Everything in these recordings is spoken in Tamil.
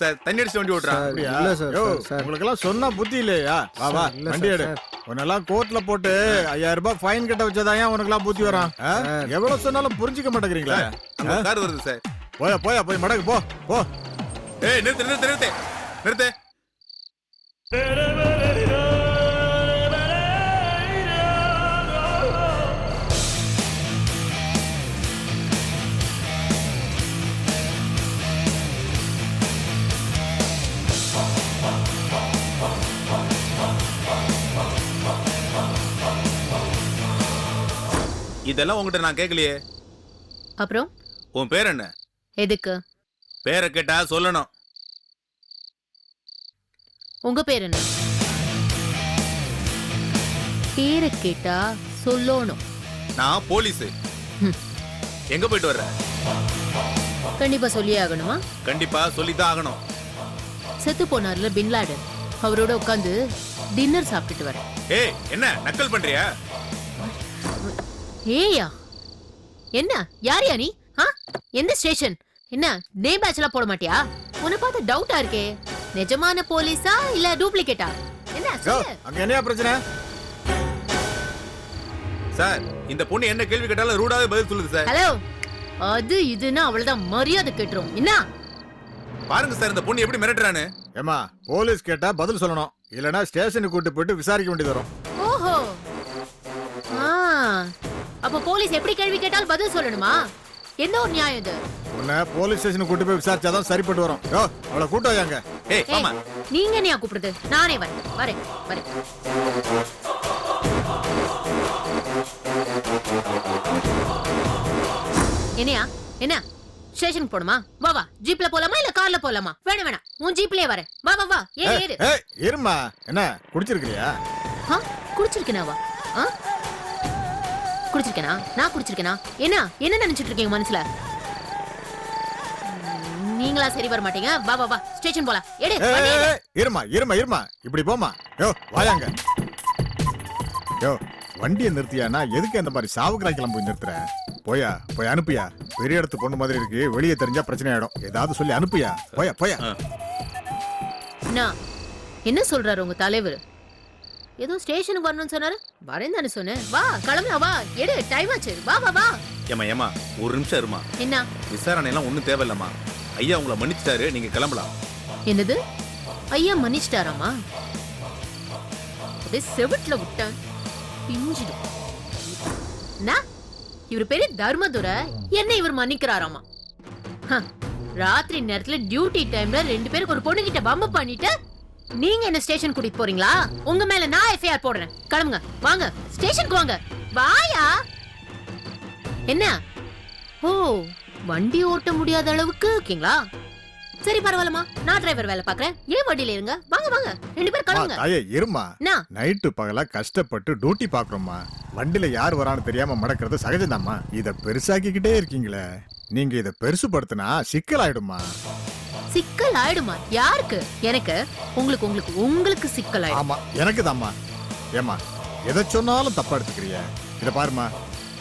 சார். தண்ணி அடிச்சு வண்டி ஓட்டுறான். இல்ல சார். உங்களுக்கு எல்லாம் சொன்னா புத்தி இல்லையா? வா வா வண்டி எடு. உன்னெல்லாம் கோர்ட்ல போட்டு 5000 ரூபாய் ஃபைன் கட்ட வச்சதாயா உனக்கு எல்லாம் புத்தி வரான்? எவ்வளவு சொன்னாலும் புரிஞ்சுக்க மாட்டேங்கிறீங்களா? கார் வருது சார். போய் மடக்கு போ போ. ஏய் நிறுத்து. இதெல்லாம் உங்ககிட்ட நான் கேட்கலையே. அப்புறம் உன் பேர் என்ன? எதுக்கு? பேரை கேட்டா சொல்லணும். உங்க பேர் என்ன? பேரை கேட்டா சொல்லணும். நான் போலீஸ். எங்க போயிட்டு வர்ற? கண்டிப்பா சொல்லியே ஆகணுமா? கண்டிப்பா சொல்லிதான் ஆகணும். செத்து போனார்ல பின் லாடன், அவரோட உட்காந்து டின்னர் சாப்பிட்டுட்டு வரேன். ஏய் என்ன நக்கல் பண்றியா? ஏயா என்ன யாரியா நீ? எந்த ஸ்டேஷன்? என்ன நேம் பேட்ச் எல்லாம் போட மாட்டியா? உன்னை பார்த்து டவுட்டா இருக்கே. நிஜமான போலீஸா இல்ல டூப்ளிகேட்டா? என்ன அங்க என்னையா பிரச்சனை? சார் இந்த பொண்ணு என்ன கேள்வி கேட்டாலும் ரூடாவே பதில் சொல்லுது சார். ஹலோ, அது இதுன்னா அவ்வளவுதான் மரியாதை கேட்டுரும். என்ன பாருங்க சார் இந்த பொண்ணு எப்படி மிரட்டுறானு. ஏமா போலீஸ் கேட்டா பதில் சொல்லணும், இல்லனா ஸ்டேஷனுக்கு கூட்டி போயிட்டு விசாரிக்க வேண்டியது வரும். ஓஹோ, அப்ப போலீஸ் எப்படி கேள்வி கேட்டாலும் பதில் சொல்லணுமா? என்ன ஒரு நியாயம் இது? உன்னை போலீஸ் ஸ்டேஷனுக்கு கூட்டி போய் விசாரிச்சாதான் சரிப்பட்டு வரும். யோ அவளை கூட்டாயாங்க. ஏய் மாமா, நீங்க என்னையா கூப்பிடுறது? நானே வரேன். என்னையா என்ன ஸ்டேஷனுக்கு போணுமா? வா ஜீப்ல போலாமா இல்ல கார்ல போலாமா? வேணாம் உன் ஜீப்லயே வரேன். வா ஏறு. இருமா, என்ன குடிச்சிருக்கியா? குடிச்சிருக்கேனாவா? குடிச்சிருக்கேனா? நான் குடிச்சிருக்கேனா? என்ன நினைச்சிட்டு இருக்கீங்க மனசுல? நீங்களா சரி வர மாட்டீங்க. வா ஸ்டேஷன் போலாம். எடு. இருமா இப்படி போமா. யோ வாயாங்க. யோ வண்டியை நிறுத்தியானா எதுக்கு அந்த மாதிரி சாவுக்கிராய்க்கெல்லாம் போய் நிறுத்துற? போய் அனுப்பியா. பெரிய இடத்து பொண்ணு மாதிரி இருக்கு, வெளியே தெரிஞ்சா பிரச்சனை ஆயிடும். ஏதாவது சொல்லி அனுப்பியா. போயா. என்ன சொல்றாரு உங்க தலைவர்? ஏதோ ஸ்டேஷனுக்கு வரணும்னு சொன்னாரு. வரேன் தானே சொன்னேன். வா கிளம்பலாம். வா எடு, டைம் ஆச்சு. வா. ஏமா ஒரு நிமிஷம் இருமா. என்ன விசாரணை எல்லாம் ஒண்ணும் தேவையில்லம்மா. ஐயா உங்களை மன்னிச்சிட்டாரு, நீங்க கிளம்பலாம். என்னது? ஐயா மன்னிச்சிட்டாராமா? அப்படியே செவிட்ல விட்டேன் பிஞ்சிடும். இவர் பெரிய தர்மதுரை, என்ன இவர் மன்னிக்கிறாராமா? ராத்திரி நேரத்துல டியூட்டி டைம்ல 2 பேருக்கு ஒரு பொண்ணு கிட்ட பம்பு பண்ணிட்டு நீங்க என்ன ஸ்டேஷன் கூட்டிட்டு போறீங்களா? உங்க மேல நான் எஃப்ஐஆர் போடுறேன். கிளம்புங்க, வாங்க ஸ்டேஷனுக்கு வாங்க. வாயா. என்ன? ஓ, வண்டி ஓட்ட முடியாத அளவுக்கு இருக்கீங்களா? சரி பரவாயில்லமா, நான் டிரைவர் வேலை பாக்குறேன். ஏன் வண்டியில இருங்க. வாங்க 2 பேரும் கிளம்புங்க. ஐயா இருமா, நைட்டு பகலா கஷ்டப்பட்டு டியூட்டி பாக்குறோமா. வண்டியில யார் வரான்னு தெரியாம மடக்கிறது சகஜம்தாம்மா. இத பெருசாக்கிக்கிட்டே இருக்கீங்களே, நீங்க இத பெருசுபடுத்தினா சிக்கல் ஆயிடுமா. சிக்கல் ஆயிடுமா? யாருக்கு? எனக்கு? உங்களுக்கு சிக்கல் ஆயிடும். ஆமா எனக்கு தாம்மா. ஏமா எதை சொன்னாலும் தப்பா எடுத்துக்கிறிய. இத பாருமா,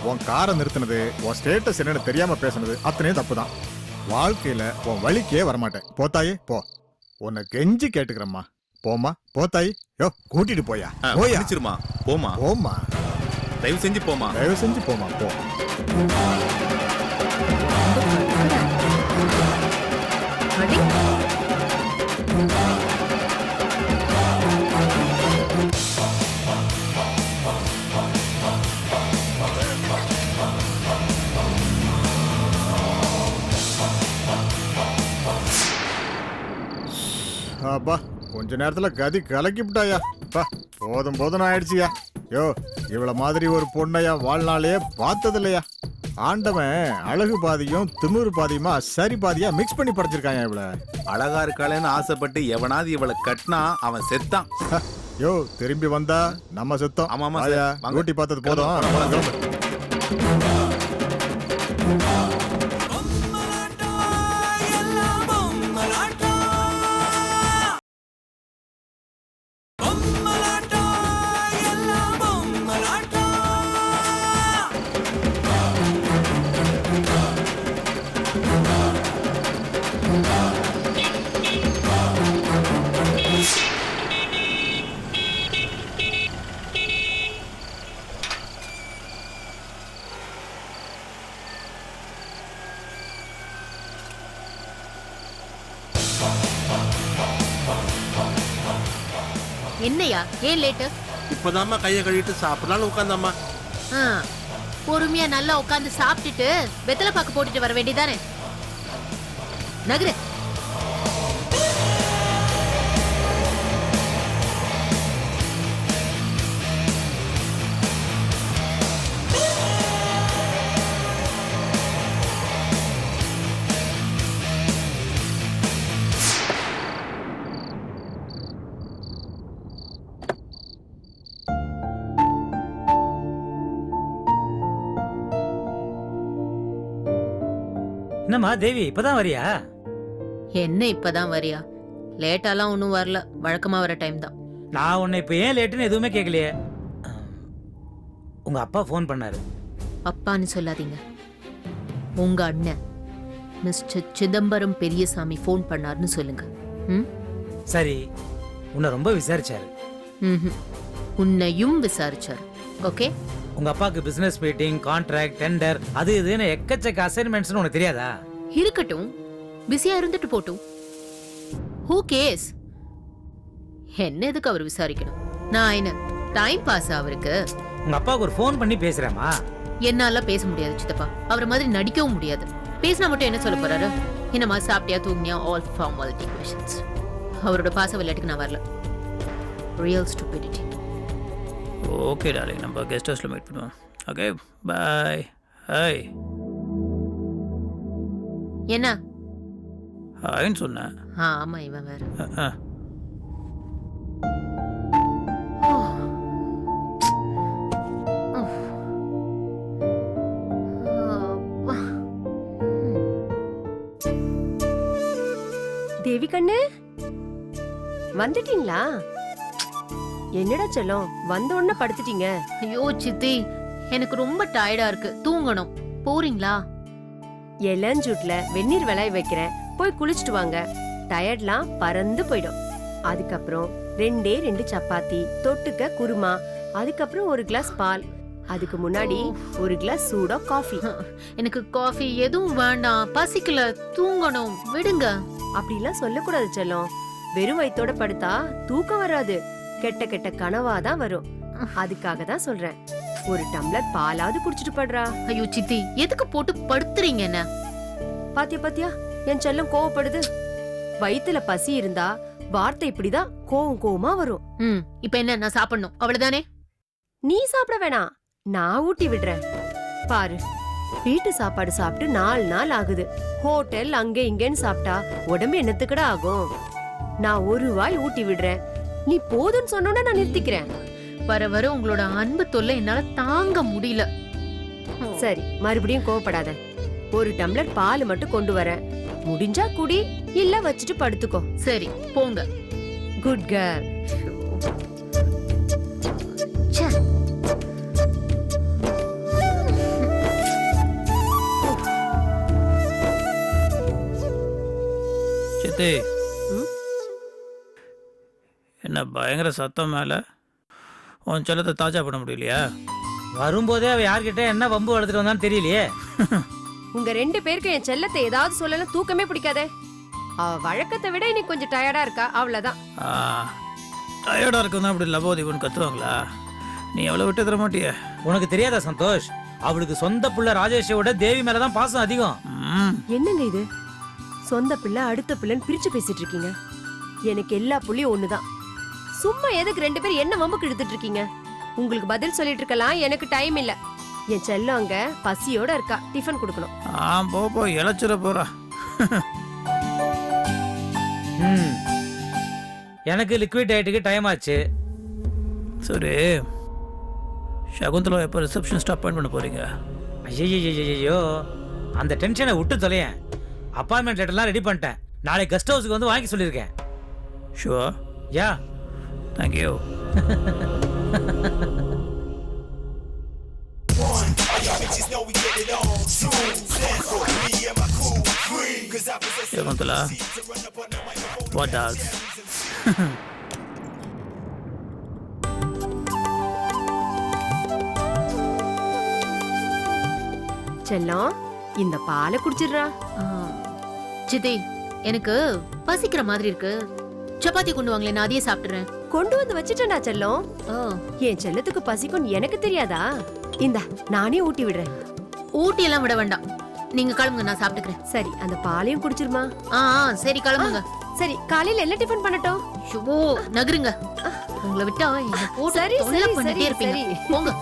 உன் காரை நிறுத்தினது, உன் ஸ்டேட்டஸ் என்னன்னு தெரியாம பேசுனது அத்தனையும் தப்புதான். வாழ்க்கையில உன் வழிக்கே வரமாட்டேன். போத்தாயே போ. உன்னை கெஞ்சி கேட்டுக்கிறம்மா. போமா போத்தாயி. யோ கூட்டிட்டு போயா. போமா. தயவு செஞ்சு போமா. போ. அப்பா கொஞ்ச நேரத்துல கதி கலக்கிவிட்டாயா. போதும் ஆயிடுச்சியா. யோ இவ்வளவு மாதிரி ஒரு பொண்ணையா வாழ்நாளே பார்த்தது இல்லையா. ஆண்டவன் அழகு பாதியும் திமிரு பாதியுமா சரி பாதியா மிக்ஸ் பண்ணி படைச்சிருக்காங்க. இவள அழகா இருக்காளேன்னு ஆசைப்பட்டு எவனாவது இவளை கட்டினா அவன் செத்தான். யோ திரும்பி வந்தா நம்ம செத்தோம். ஆமாமா, ஊட்டி பார்த்தது போதும். என்னையா ஏன் லேட்டு? இப்பதாம்மா கையை கழுவிட்டு சாப்பிடலாம்னு உட்காந்தாம்மா. பொறுமையா நல்லா உட்காந்து சாப்பிட்டுட்டு வெத்தலை பாக்கு போட்டுட்டு வர வேண்டியதானே. நகரு. என்னம்மா தேவி இப்பதான் வரியா? என்ன இப்பதான் வரியா? லேட்டாலாம் ஒன்னும் வரல, வழக்கமா வர டைம் தான். நான் உன்னை இப்ப ஏன் லேட்டுன்னு எதுவுமே கேட்கலையே. உங்க அப்பா ஃபோன் பண்ணாரு. அப்பான்னு சொல்லாதீங்க, உங்க அண்ணன் மிஸ்டர் சிதம்பரம் பெரியசாமி ஃபோன் பண்ணாருன்னு சொல்லுங்க. சரி, உன்னை ரொம்ப விசாரிச்சாரு. உன்னையும் விசாரிச்சாரு. ஓகே. உங்க அப்பாக்கு பிசினஸ் மீட்டிங், கான்ட்ராக்ட், டெண்டர், அது இதுன்னு எக்கச்சக்க அசைன்மெண்ட்ஸ்னு உனக்கு தெரியாதா? இருக்கட்டும், பிஸியா இருந்துட்டு போட்டும். Who cares? என்ன எதுக்கு அவர் விசாரிக்கணும்? நான் என்ன டைம் பாஸ் அவருக்கு? உங்க அப்பாவுக்கு ஒரு ஃபோன் பண்ணி பேசுறேமா? என்னால பேச முடியாது சித்தப்பா, அவரை மாதிரி நடிக்கவும் முடியாது. பேசினா மட்டும் என்ன சொல்ல போறாரு? என்னமா சாப்பிட்டியா, தூங்கியா, ஆல் ஃபார்மாலிட்டி क्वेश्चंस. அவரோட பாச விளையாட்டுக்கு நான் வரல. Real stupidity. ஓகே டார்லிங், நம்ம கெஸ்ட் ஹவுஸில் மீட் பண்ணுவோம். Okay bye. ஹாய். என்ன ஹாய்ன்னு சொன்னேன். ஆமா, இவன் வேற. தேவி கண்ணு வந்துட்டீங்களா? என்னடா செல்லம், வந்த உடனே படுத்துட்டீங்க? ஐயோ சித்தி, எனக்கு ரொம்ப டயர்டா இருக்கு, தூங்கணும். போறீங்களா? இளஞ்சூட்ல வெந்நீர் விளைய வைக்கிறேன், போய் குளிச்சுட்டு வாங்க. டயர்ட்லாம் பறந்து போயிடும். அதுக்கப்புறம் 2 சப்பாத்தி, தொட்டுக்க குருமா, அதுக்கப்புறம் ஒரு கிளாஸ் பால், அதுக்கு முன்னாடி ஒரு கிளாஸ் சூடா காஃபி. எனக்கு காஃபி எதுவும் வேண்டாம், பசிக்கல, தூங்கணும், விடுங்க. அப்படிலாம் சொல்லக்கூடாது செல்லம். வெறும் வயித்தோட படுத்தா தூக்கம் வராது, கெட்ட கெட்ட கனவாதான் வரும். அதுக்காக தான் சொல்றேன், ஒரு டம்ளர் பாலாவது குடிச்சிட்டு படுறா. ஐயோ சித்தி, எதுக்கு போட்டு படுத்துறீங்க என்ன? பாத்தியா பாத்தியா, என் செல்லம் கோவப்படுது. வயித்துல பசி இருந்தா வார்த்தை இப்படிதான் கோவமா வரும். இப்ப என்ன, நான் சாப்பிடணும் அவ்வளவுதானே? நீ சாப்பிட வேணாம், நான் ஊட்டி விடுறேன். பாரு, வீட்டு சாப்பாடு சாப்பிட்டு 4 நாள் ஆகுது. ஹோட்டல் அங்க இங்கன்னு சாப்பிட்டா உடம்பு என்னத்துக்கடா ஆகும்? நான் ஒரு வாய் ஊட்டி விடுறேன், நீ போதுன்னு சொன்னோட நான் நிறுத்திக்கிறேன். வர வர உங்களோட அன்பு தொல்லை என்னால தாங்க முடியல. சரி, மறுபடியும் கோவப்படாத. ஒரு டம்ளர் பால் மட்டும் கொண்டு வரேன், முடிஞ்சா குடி, இல்ல வச்சுட்டு படுத்துக்கோ. சரி போங்க. Good girl. சித்தி, என்ன பயங்கர சத்தம் மேலே? உன் செல்லத்தை தாஜா பண்ண முடியலையா? வரும்போதே அவ யார்கிட்ட என்ன வம்பு வளர்த்துட்டு வந்தான்னு தெரியலையே. உங்க 2 பேருக்கு என் செல்லத்தை ஏதாவது சொல்லல தூக்கமே பிடிக்காதே. அவ வழக்கத்தை விட இன்னைக்கு கொஞ்சம் டயர்டா இருக்கா, அவ்வளவுதான். டயர்டாக இருக்கும் தான் அப்படி லபோதிபன் கத்துவாங்களா? நீ எவ்வளோ விட்டு தர மாட்டிய? உனக்கு தெரியாதா சந்தோஷ், அவளுக்கு சொந்த புள்ள ராஜேஷோட தேவி மேலதான் பாசம் அதிகம். என்னங்க இது, சொந்த பிள்ளை அடுத்த பிள்ளைன்னு பிரிச்சு பேசிட்டு இருக்கீங்க? எனக்கு எல்லா புள்ளியும் ஒண்ணுதான். சும்மா எதுக்கு 2 பேரும் என்ன வம்புக்கு இழுத்துட்டு இருக்கீங்க? உங்களுக்கு பதில் சொல்லிட்டு இருக்கலாம், எனக்கு டைம் இல்ல. என் செல்லம் அங்க பசியோட இருக்கா, டிஃபன் கொடுக்கணும். போ இழைச்சிட போறா. எனக்கு லிக்விட் டயட்டுக்கு டைம் ஆச்சு. சரி, சகுந்தலா எப்போ ரிசப்ஷனிஸ்ட் அப்பாயிண்ட் பண்ண போறீங்க? ஐயோ, அந்த டென்ஷனை விட்டு தொலையேன். அப்பாயின்மெண்ட் லெட்டர்லாம் ரெடி பண்ணிட்டேன், நாளை கெஸ்ட் ஹவுஸுக்கு வந்து வாங்கி சொல்லியிருக்கேன். Sure? Yeah. Thank you. Shakuntala, what toss? செல்லம், இந்த பாலை குடிச்சிடுறா. சித்தி, எனக்கு பசிக்கிற மாதிரி இருக்கு, சப்பாத்தி கொண்டு வாங்களேன், நான் அதையே சாப்பிட்டுறேன். கொண்டு வந்து வச்சுட்டேன்டா செல்லம். ஓ, என் செல்லத்துக்கு பசிக்கும்னு எனக்கு தெரியாதா? இந்தா நானே ஊட்டி விடுறேன். ஊட்டி எல்லாம் விட வேண்டாம், நீங்க கிளம்புங்க, நான் சாப்பிட்டுக்கிறேன். சரி, அந்த பாலையும் குடிச்சிருமா? சரி கிளம்புங்க. சரி, காலையில என்ன டிஃபன் பண்ணட்டும்? சுபோ நகருங்க, உங்களை விட்டா என்ன போட்டு சரி, தொல்லை சரி, பண்ணிட்டே சரி, இருப்பீங்க. சரி. போங்க.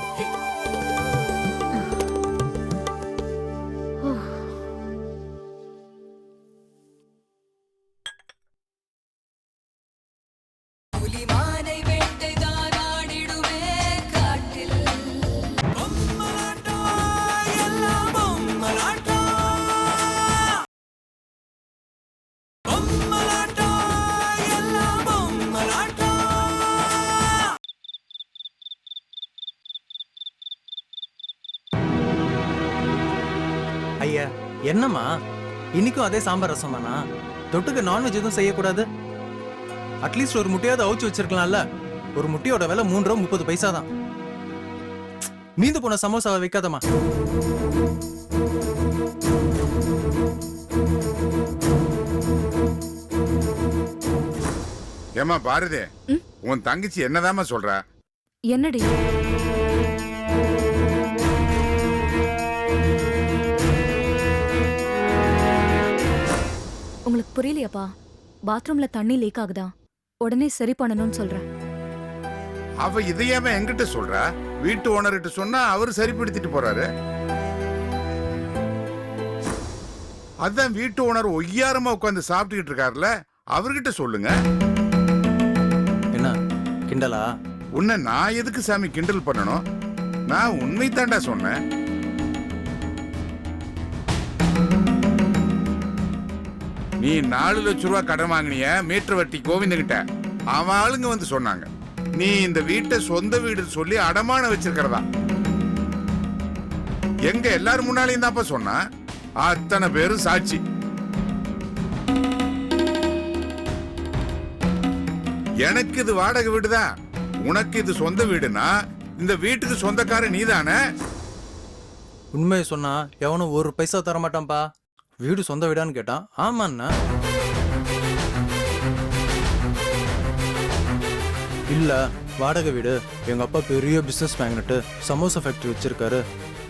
ஐயா என்னம்மா இன்னைக்கும் அதே சாம்பார் ரசமாண்ணா? தொட்டுக்கு நான்வெஜ் எதுவும் செய்யக்கூடாது? அட்லீஸ்ட் ஒரு முட்டையாவது அவிச்சு வச்சிருக்கலாம்ல. ஒரு முட்டையோட விலை 3 ரூபா 30 பைசா தான். மீந்து போன சமோசாவை வைக்காதம்மா. ஏமா பாரதி, உன் தங்கச்சி என்னதாம்மா சொல்றா? என்னடி? உங்களுக்கு புரியலையாப்பா? பாத்ரூம்ல தண்ணி லீக் ஆகுதா, உடனே சரி பண்ணணும்னு சொல்றேன். அவ இதையாம என்கிட்ட சொல்றா? வீட்டு ஓனர்கிட்ட சொன்னா அவரு சரிப்படுத்திட்டு போறாரு. அதான் வீட்டு ஓனர் ஒய்யாரமா உட்காந்து சாப்பிட்டுக்கிட்டு இருக்காருல்ல, அவர்கிட்ட சொல்லுங்க. என்ன கிண்டலா? உன்னை நான் எதுக்கு சாமி கிண்டல் பண்ணணும்? நான் உண்மை தாண்டா சொன்னேன். நீ 4 லட்சம் ரூபாய் கடன் வாங்கினிய மீட்டர் வட்டி கோவிந்தகிட்ட. அவன் ஆளுங்க வந்து சொன்னாங்க நீ இந்த வீட்டை சொந்த வீடு சொல்லி அடமான வச்சிருக்கிறதா. எங்க எல்லாரும் முன்னாலையும் தான்ப்பா சொன்னா, அத்தனை பேரும் சாட்சி. எனக்கு இது வாடகை வீடுதான், உனக்கு இது சொந்த வீடுனா இந்த வீட்டுக்கு சொந்தக்கார நீதானே? உண்மையை சொன்னா எவனும் 1 பைசா தர மாட்டான்பா. வீடு சொந்த வீடான்னு கேட்டான். ஆமாண்ணா. இல்ல வாடகை வீடு. எங்க அப்பா பெரிய பிசினஸ் மேக்னெட், சமோசா ஃபேக்டரி வச்சிருக்காரு.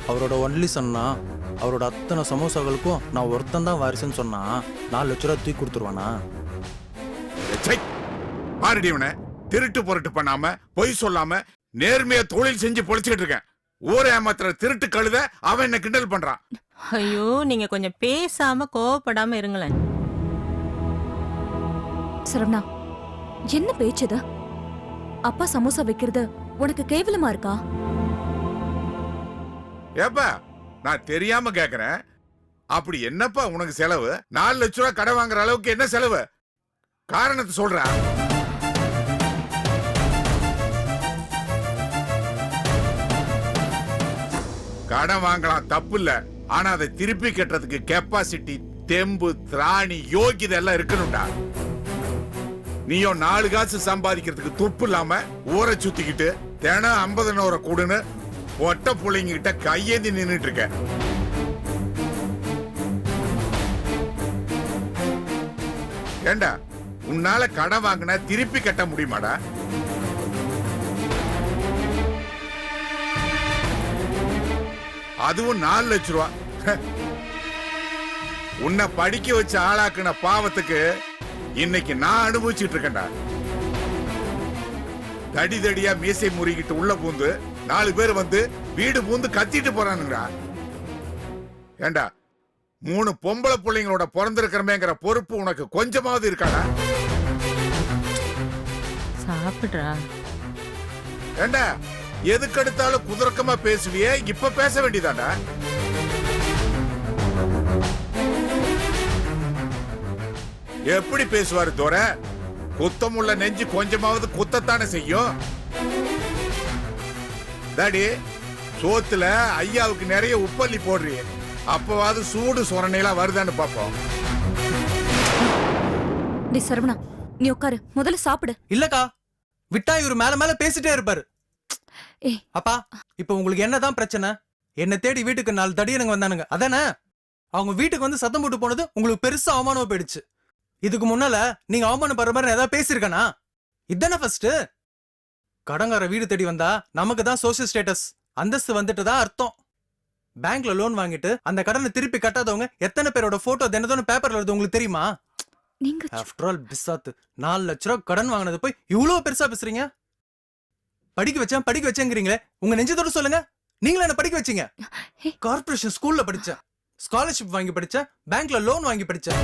அவரோட ஒன்லி சன்னா. அவரோட அத்தனை சமோசாக்களுக்கும் நான் ஒருத்தன் தான் வாரிசுன்னு சொன்னா 4 லட்ச ரூபா தூக்கி கொடுத்துருவானா? மாறிடிவன திருட்டு பொருட்டு பண்ணாம பொய் சொல்லாம நேர்மையா தொழில் செஞ்சு பொழைச்சிட்டு இருக்கேன். ஊரை ஏமாத்துற திருட்டு கழுத அவன் என்ன கிண்டல் பண்றான். ஐயோ, நீங்க கொஞ்சம் பேசாம கோவப்படாம இருங்களேன். சரவணா, என்ன பேச்சுது? அப்பா சமோசா வைக்கிறது உனக்கு கேவலமா இருக்கா? ஏப்பா நான் தெரியாம கேக்குறேன், அப்படி என்னப்பா உனக்கு செலவு? 4 லட்ச ரூபாய் கடை வாங்குற அளவுக்கு என்ன செலவு? காரணத்தை சொல்ற. கடன் வாங்கலாம், தப்பு இல்ல. ஆனா அதை திருப்பி கட்டுறதுக்கு கெப்பாசிட்டி, தெம்பு, திராணி, யோகிதை எல்லாம் இருக்கணும்டா. நீயும் 4 காசு சம்பாதிக்கிறதுக்கு துப்பு இல்லாம ஊரை சுத்திக்கிட்டு தினம் 50 கூடுன்னு ஒட்ட பிள்ளைங்க கிட்ட கையேந்தி நின்னுட்டு இருக்க. ஏண்டா உன்னால கடன் வாங்கினா திருப்பி கட்ட முடியுமாடா? அதுவும் 4 லட்ச ரூபா. உன்னை படிக்க வச்ச ஆளாக்குன பாவத்துக்கு இன்னைக்கு நான் அனுபவிச்சுட்டு இருக்கேன்டா. தடி தடியா மீசை முறிக்கிட்டு உள்ள பூந்து 4 பேர் வந்து வீடு பூந்து கத்திட்டு போறானுங்கடா. ஏண்டா 3 பொம்பளை பிள்ளைங்களோட பிறந்திருக்கிறமேங்கிற பொறுப்பு உனக்கு கொஞ்சமாவது இருக்காடா? சாப்பிடுறா. ஏண்டா எதுக்கெடுத்தாலும் குதர்க்கமா பேசுவியே, இப்ப பேச வேண்டியதாண்டா. எப்படி பேசுவாரு தோர? குத்தமுள்ள நெஞ்சு கொஞ்சமாவது குத்தத்தானே செய்யும். டாடி சோத்துல ஐயாவுக்கு நிறைய உப்பள்ளி போடுறீ, அப்பவாது சூடு சொரணையெல்லாம் வருதான்னு பாப்போம். டேய் சரவணா, நீ உட்காரு, முதல்ல சாப்பிடு. இல்லக்கா, விட்டா இவரு மேல மேல பேசிட்டே இருப்பாரு. ஏய் அப்பா, இப்ப உங்களுக்கு என்னதான் பிரச்சனை? என்ன தேடி வீட்டுக்கு 4 தடியனுங்க வந்தானுங்க, அதானே? அவங்க வீட்டுக்கு வந்து சத்தம் போட்டு போனது உங்களுக்கு பெருசா அவமானமா போயிடுச்சு. இதுக்கு முன்னால நீங்க அவமானப்படுற மாதிரி ஏதாவது பேசியிருக்கனா? இதானே ஃபர்ஸ்ட். கடங்கார வீடு தேடி வந்தா நமக்கு தான் சோசியல் ஸ்டேட்டஸ் அந்தஸ்து வந்துட்டு தான் அர்த்தம். பேங்க்ல லோன் வாங்கிட்டு அந்த கடனை திருப்பி கட்டாதவங்க எத்தனை பேரோட போட்டோ தினத்தோட பேப்பர்ல வருது உங்களுக்கு தெரியுமா? நீங்க ஆஃப்டர் ஆல் பிசாத்து 4 லட்ச ரூபா கடன் வாங்கினது போய் இவ்வளவு பெருசா பேசுறீங்க. படிக்க வச்சேங்கிறீங்களே, உங்க நெஞ்சத்தோட சொல்லுங்க. நீங்களா என்ன படிக்க வச்சீங்க? கார்ப்பரேஷன் ஸ்கூல்ல படிச்சேன், ஸ்காலர்ஷிப் வாங்கி படிச்சேன், பேங்க்ல லோன் வாங்கி படிச்சேன்.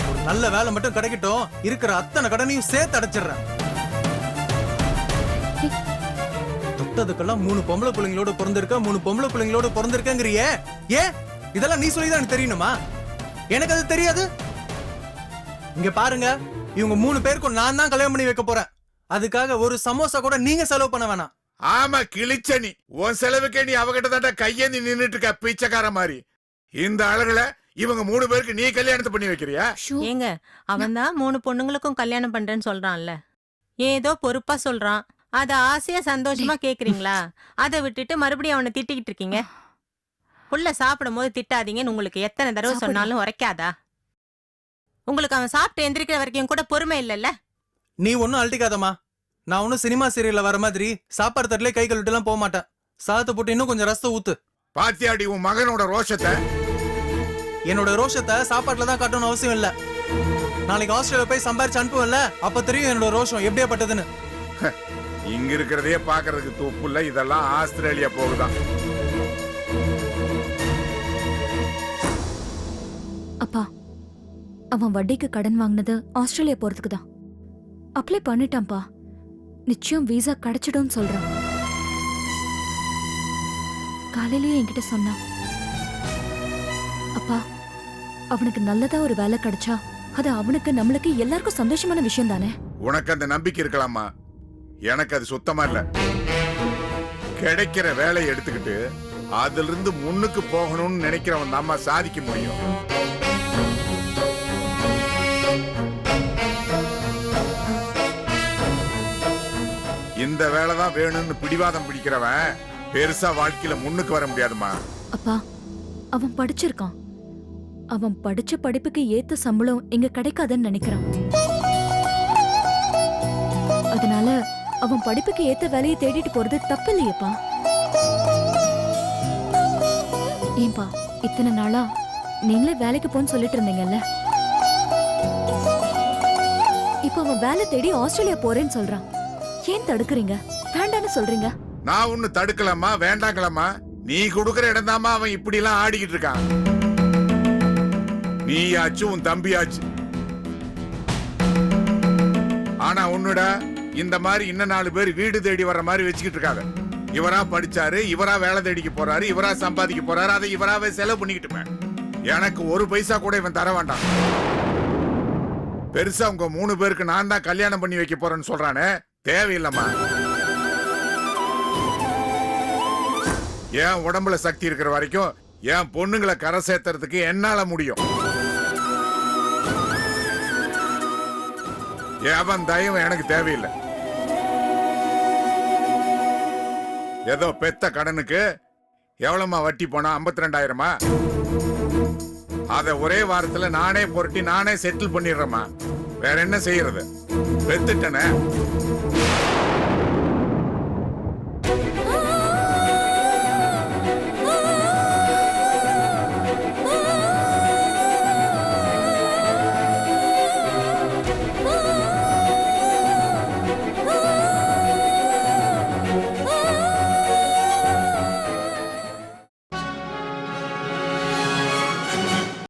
ஒரு நல்ல வேலை மட்டும் கிடைக்கட்டும், இருக்கிற அத்தனை கடனையும் சேர்த்து அடைச்சிடுறேன். தொட்டதுக்கெல்லாம் 3 பொம்பளை பிள்ளைங்களோட பிறந்திருக்க, 3 பொம்பளை பிள்ளைங்களோட பிறந்திருக்கங்கிறியே, ஏன் இதெல்லாம் நீ சொல்லிதான் எனக்கு தெரியணுமா? எனக்கு அது தெரியாது. இங்க பாருங்க, இவங்க 3 பேருக்கும் நான் தான் கல்யாணம் பண்ணி வைக்க போறேன். அதுக்காக ஒரு சமோசா கூட நீங்க செலவு பண்ண வேணாம். ஆமா கிழிச்ச நீ உன் செலவுக்கே நீ அவகிட்ட தாண்டா கையேந்தி நின்னுட்டு இருக்க பிச்சைக்கார மாதிரி. இந்த அழகுல இவங்க 3 பேருக்கு நீ கல்யாணத்தை பண்ணி வைக்கிறியா? ஏங்க அவன் தான் 3 பொண்ணுங்களுக்கும் கல்யாணம் பண்றேன்னு சொல்றான்ல, ஏதோ பொறுப்பா சொல்றான். அத ஆசையா சந்தோஷமா கேக்குறீங்களா? அதை விட்டுட்டு மறுபடியும் அவனை திட்டிக்கிட்டு இருக்கீங்க. புள்ள சாப்பிடும் போது திட்டாதீங்கன்னு உங்களுக்கு எத்தனை தடவை சொன்னாலும் உரைக்காதா? உங்களுக்கு அவன் சாப்பிட்டு எந்திரிக்கிற வரைக்கும் கூட பொறுமை இல்லைல்ல? நீ ஒன்னும் அழட்டிக்காதம்மா. நான் ஒன்னும் சினிமா சீரியல்ல வர மாதிரி சாப்பாடு தட்டிலே கை கழுவிட்டு எல்லாம் போக மாட்டேன். சாதத்தை போட்டு இன்னும் கொஞ்சம் ரசத்தை ஊத்து. பாத்தியாடி உன் மகனோட ரோஷத்தை? என்னோட ரோஷத்தை சாப்பாட்டுல தான் காட்டணும்னு அவசியம் இல்ல. நாளைக்கு ஆஸ்திரேலியா போய் சம்பாரிச்சு அனுப்புவல்ல, அப்ப தெரியும் என்னோட ரோஷம் எப்படியாப்பட்டதுன்னு. இங்க இருக்கிறதையே பாக்குறதுக்கு தூப்பு இல்ல, இதெல்லாம் ஆஸ்திரேலியா போகுதான். அப்பா, அவன் வட்டிக்கு கடன் வாங்கினது ஆஸ்திரேலியா போறதுக்கு தான். அப்ளை பண்ணிட்டான்ப்பா. நிச்சயம் வீசா கிடைச்சிடும் சொல்றான். காலையிலேயே என்கிட்ட சொன்னான். அப்பா, அவனுக்கு நல்லதா ஒரு வேலை கிடைச்சா அது அவனுக்கு நம்மளுக்கு எல்லாருக்கும் சந்தோஷமான விஷயம் தானே. உனக்கு அந்த நம்பிக்கை இருக்கலாமா? எனக்கு அது சுத்தமா இல்ல. கிடைக்கிற வேலையை எடுத்துக்கிட்டு அதுல இருந்து முன்னுக்கு போகணும்னு நினைக்கிறவன் நம்ம சாதிக்க முடியும். இந்த வேலைதான் வேணும்னு பிடிவாதம் பிடிக்கிறவன் பெருசா வாழ்க்கையில முன்னுக்கு வர முடியாதுமா. அப்பா, அவன் படிச்சிருக்கான். அவன் படிச்ச படிப்புக்கு ஏத்த சம்பளம் இங்க கிடைக்காதுன்னு நினைக்கிறான். அதனால அவன் படிப்புக்கு ஏத்த வேலையை தேடிட்டு போறது தப்பு இல்லையப்பா. ஏன்பா, இத்தனை நாளா நீங்களே வேலைக்கு போன்னு சொல்லிட்டு இருந்தீங்கல்ல, இப்ப அவன் வேலை தேடி ஆஸ்திரேலியா போறேன்னு சொல்றான். ஏன் தடுக்கிறீங்க? வேண்டான்னு சொல்றீங்க. நான் ஒண்ணு தடுக்கலாமா வேண்டாங்களாமா? நீ கொடுக்கற இடம் தாமா அவன் இப்படி எல்லாம் ஆடிக்கிட்டு இருக்கான். நீயாச்சு உன் தம்பியாச்சு. ஆனா உன்னுடா இந்த மாதிரி இன்னும் 4 பேர் வீடு தேடி வர்ற மாதிரி வச்சுக்கிட்டு இருக்காங்க. இவரா படிச்சாரு, இவரா வேலை தேடிக்க போறாரு, இவரா சம்பாதிக்க போறாரு, அதை இவராவே செலவு பண்ணிக்கிட்டு எனக்கு ஒரு பைசா கூட இவன் தர வேண்டாம். பெருசா உங்க 3 பேருக்கு நான் தான் கல்யாணம் பண்ணி வைக்க போறேன்னு சொல்றானே, தேவையில்லம்மா. என் உடம்புல சக்தி இருக்கிற வரைக்கும் என் பொண்ணுங்களை கரை சேர்த்துறதுக்கு என்னால முடியும். எவன் தயவு எனக்கு தேவையில்லை. ஏதோ பெத்த கடனுக்கு எவ்வளவுமா வட்டி போனா? 52,000. அத ஒரே வாரத்துல நானே புரட்டி நானே செட்டில் பண்ணிடுறேம்மா. வேற என்ன செய்யறது? பெத்துட்டனே.